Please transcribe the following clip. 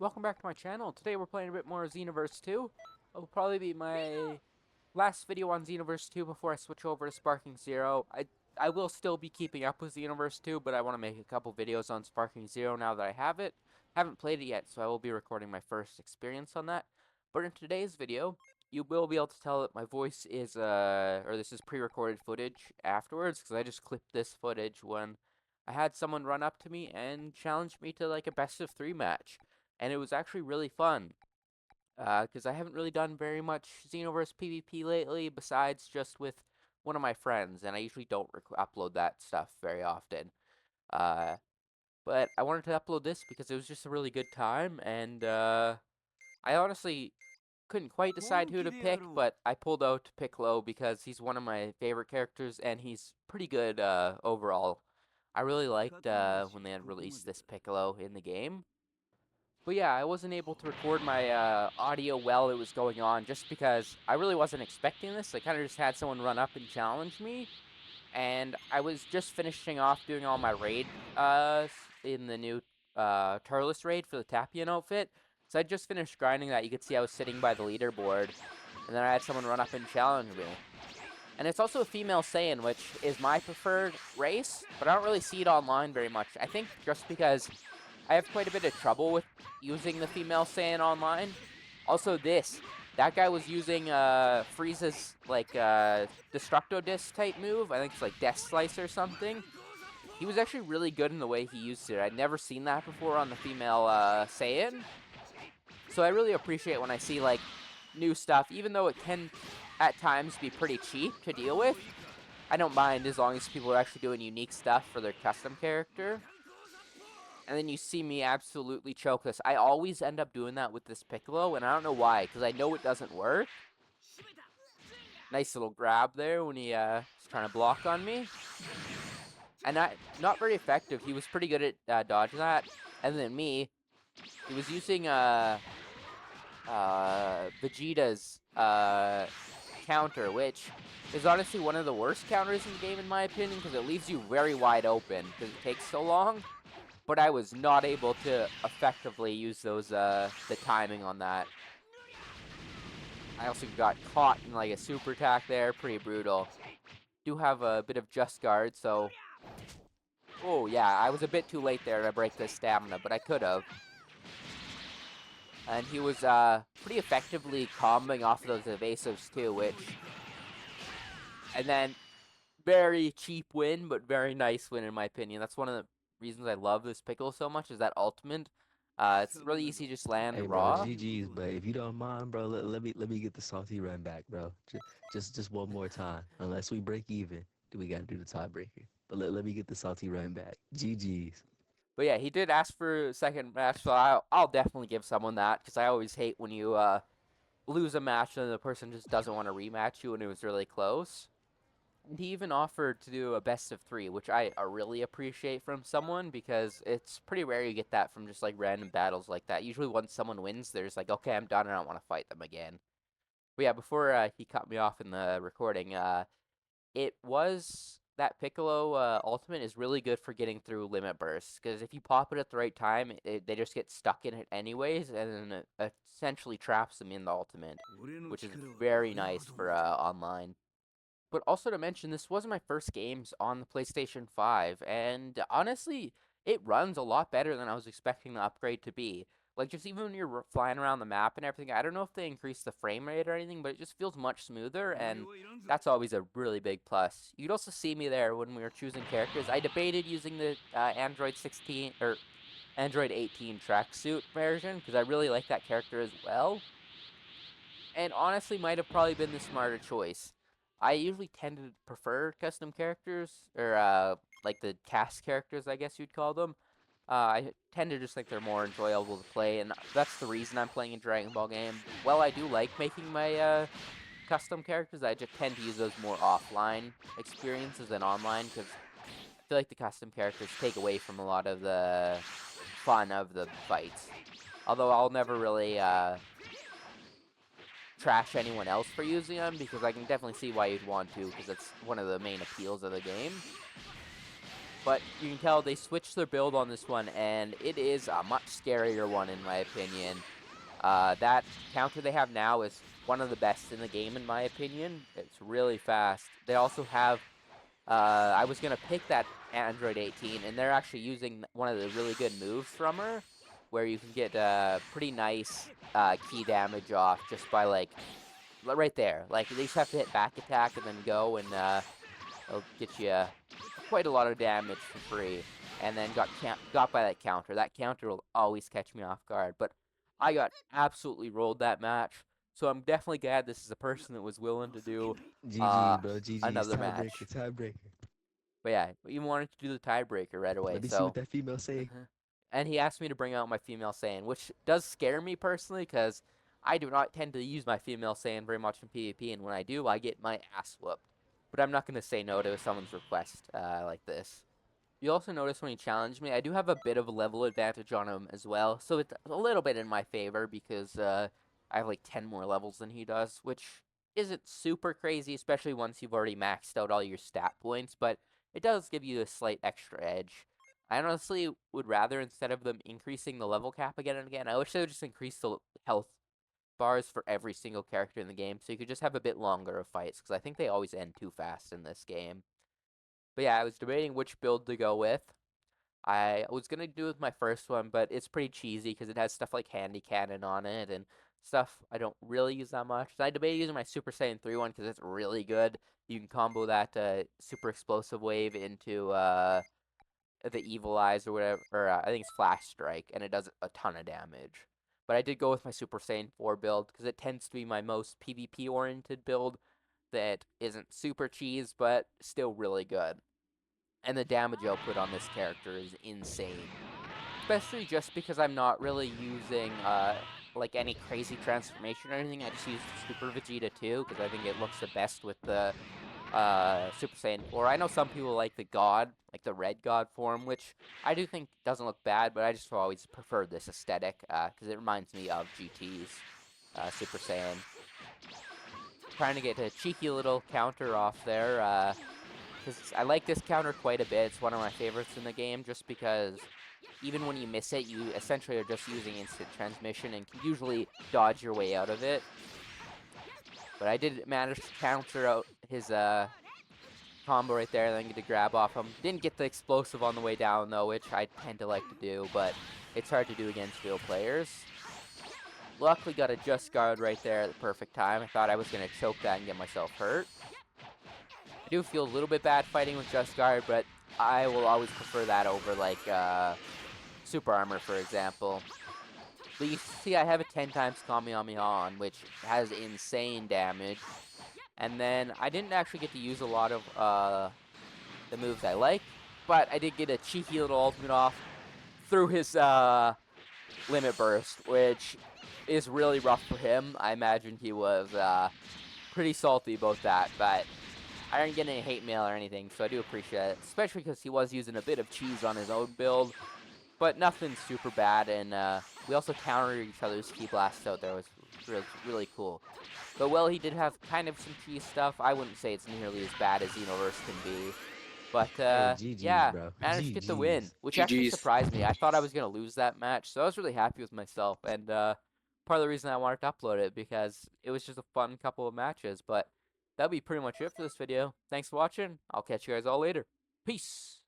Welcome back to my channel. Today we're playing a bit more Xenoverse 2. It'll probably be my last video on Xenoverse 2 before I switch over to Sparking Zero. I will still be keeping up with Xenoverse 2, but I want to make a couple videos on Sparking Zero now that I have it. Haven't played it yet, so I will be recording my first experience on that. But in today's video, you will be able to tell that my voice is, or this is pre-recorded footage afterwards, because I just clipped this footage when I had someone run up to me and challenge me to like a best of 3 match. And it was actually really fun, because I haven't really done very much Xenoverse PvP lately, besides just with one of my friends, and I usually don't upload that stuff very often. Uh, but I wanted to upload this because it was just a really good time, and I honestly couldn't quite decide who to pick, but I pulled out Piccolo because he's one of my favorite characters, and he's pretty good overall. I really liked when they had released this Piccolo in the game. But yeah, I wasn't able to record my audio while it was going on just because I really wasn't expecting this. I kind of just had someone run up and challenge me, and I was just finishing off doing all my raid in the new Turles raid for the Tapian outfit. So I just finished grinding that. You could see I was sitting by the leaderboard, and then I had someone run up and challenge me. And it's also a female Saiyan, which is my preferred race, but I don't really see it online very much. I think just because I have quite a bit of trouble with using the female Saiyan online. Also that guy was using Frieza's like Destructo Disc type move. I think it's like Death Slice or something. He was actually really good in the way he used it. I'd never seen that before on the female Saiyan. So I really appreciate when I see like new stuff, even though it can at times be pretty cheap to deal with. I don't mind as long as people are actually doing unique stuff for their custom character. And then you see me absolutely choke this. I always end up doing that with this Piccolo, and I don't know why, because I know it doesn't work. Nice little grab there when he was trying to block on me. And not very effective. He was pretty good at dodging that. And then me, he was using Vegeta's counter, which is honestly one of the worst counters in the game in my opinion, because it leaves you very wide open, because it takes so long. But I was not able to effectively use those the timing on that. I also got caught in like a super attack there, pretty brutal. Do have a bit of just guard, so oh yeah, I was a bit too late there to break this stamina, but I could have. And he was pretty effectively comboing off of those evasives too, which, and then very cheap win, but very nice win in my opinion. That's one of the reasons I love this pickle so much, is that ultimate. It's really easy to just land Hey, bro, raw. GG's, but if you don't mind, bro, let me get the salty run back, bro. Just one more time. Unless we break even, do we gotta do the tiebreaker? But let me get the salty run back. GG's. But yeah, he did ask for a second match, so I'll definitely give someone that, because I always hate when you lose a match and the person just doesn't want to rematch you when it was really close. And he even offered to do a best of 3, which I really appreciate from someone, because it's pretty rare you get that from just like random battles like that. Usually once someone wins, there's like, okay, I'm done, I don't want to fight them again. But yeah, before he cut me off in the recording, it was that Piccolo ultimate is really good for getting through limit bursts, because if you pop it at the right time, they just get stuck in it anyways, and then it essentially traps them in the ultimate, which is very nice for online. But also to mention, this wasn't my first games on the PlayStation 5, and honestly, it runs a lot better than I was expecting the upgrade to be. Like, just even when you're flying around the map and everything, I don't know if they increased the frame rate or anything, but it just feels much smoother, and that's always a really big plus. You'd also see me there when we were choosing characters. I debated using the Android 16, or Android 18 tracksuit version, because I really like that character as well, and honestly might have probably been the smarter choice. I usually tend to prefer custom characters, or like the cast characters, I guess you'd call them. I tend to just think they're more enjoyable to play, and that's the reason I'm playing a Dragon Ball game. Well, I do like making my custom characters. I just tend to use those more offline experiences than online, because I feel like the custom characters take away from a lot of the fun of the fights. Although I'll never really trash anyone else for using them, because I can definitely see why you'd want to, because it's one of the main appeals of the game. but you can tell they switched their build on this one, and it is a much scarier one in my opinion. That counter they have now is one of the best in the game in my opinion. It's really fast. They also have, I was going to pick that Android 18, and they're actually using one of the really good moves from her, where you can get pretty nice key damage off just by, like, right there. Like, they just have to hit back attack and then go, and it'll get you quite a lot of damage for free. And then got by that counter. That counter will always catch me off guard. But I got absolutely rolled that match. So I'm definitely glad this is a person that was willing to do GG's, bro. GG's. another match. Tiebreaker. Tiebreaker. But yeah, we wanted to do the tiebreaker right away. Let me see So what that female say. and he asked me to bring out my female Saiyan, which does scare me personally because I do not tend to use my female Saiyan very much in PvP, and when I do, I get my ass whooped. But I'm not going to say no to someone's request like this. You also notice when he challenged me, I do have a bit of a level advantage on him as well, so it's a little bit in my favor because I have like 10 more levels than he does, which isn't super crazy, especially once you've already maxed out all your stat points, but it does give you a slight extra edge. I honestly would rather, instead of them increasing the level cap again and again, I wish they would just increase the health bars for every single character in the game, so you could just have a bit longer of fights, because I think they always end too fast in this game. But yeah, I was debating which build to go with. I was going to do with my first one, but it's pretty cheesy, because it has stuff like Handy Cannon on it, and stuff I don't really use that much. So I debated using my Super Saiyan 3 one, because it's really good. You can combo that Super Explosive Wave into the Evil Eyes or whatever, or I think it's Flash Strike, and it does a ton of damage. But I did go with my Super Saiyan 4 build because it tends to be my most PvP oriented build that isn't super cheese, but still really good. And the damage output on this character is insane. Especially just because I'm not really using like any crazy transformation or anything. I just use Super Vegeta 2 because I think it looks the best with the Super Saiyan 4. I know some people like the God, like the Red God form, which I do think doesn't look bad, but I just always prefer this aesthetic because it reminds me of GT's Super Saiyan. Trying to get a cheeky little counter off there because I like this counter quite a bit. It's one of my favorites in the game just because even when you miss it, you essentially are just using instant transmission and can usually dodge your way out of it. But I did manage to counter out his combo right there, and then get to grab off him. Didn't get the explosive on the way down, though, which I tend to like to do, but it's hard to do against real players. Luckily got a Just Guard right there at the perfect time. I thought I was going to choke that and get myself hurt. I do feel a little bit bad fighting with Just Guard, but I will always prefer that over, like, Super Armor, for example. But you see, I have a 10 times Kamehameha on, which has insane damage. And then I didn't actually get to use a lot of the moves I like, but I did get a cheeky little ultimate off through his Limit Burst, which is really rough for him. I imagine he was pretty salty about that, but I didn't get any hate mail or anything, so I do appreciate it, especially because he was using a bit of cheese on his own build. But nothing super bad, and we also countered each other's Ki Blasts out there, which was really cool. But while he did have kind of some cheese stuff, I wouldn't say it's nearly as bad as Xenoverse can be. But Hey, GG's, yeah, bro. managed to get the win, GG's. which actually GG's. surprised me. I thought I was going to lose that match, so I was really happy with myself. And part of the reason I wanted to upload it, because it was just a fun couple of matches. But that'll be pretty much it for this video. Thanks for watching. I'll catch you guys all later. Peace!